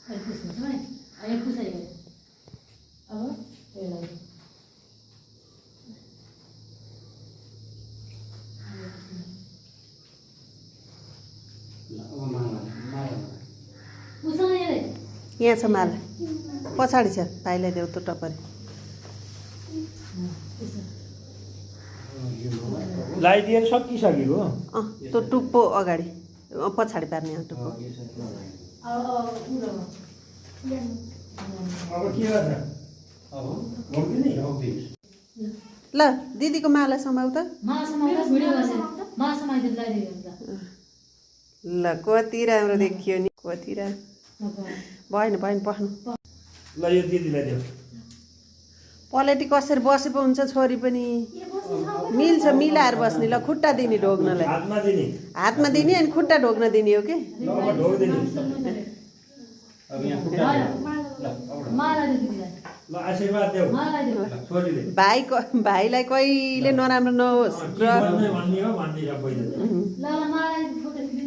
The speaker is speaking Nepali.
अहिले खुस हुन्छ भने अहिले खुस आइगयो अब यसलाई उसँग यसले यहाँ छ माला पछाडि छ भाइलाई देऊ त टपरी लगाइदिएर सकिसकेको त्यो टुप्पो अगाडि पछाडि पार्ने टुप्पो अब के गर्छ ल दिदीको माला समाउ त ल कति राम्रो देखियो नि कति राम्रो भएन भएन पस्नु ल यो दिदीलाई देऊ पलेटी कसरी बसे पो हुन्छ छोरी पनि मिल्छ मिलाएर बस्ने ल खुट्टा दिने ढोग्नलाई हातमा दिने हातमा दिने अनि खुट्टा ढोग्न दिने हो कि ल अब ढोग्दिने ल आशीर्वाद देऊ छोरीले भाइलाई कहिले नराम्रो नहोस् ग्रह भन्ने हो भन्ने पहिले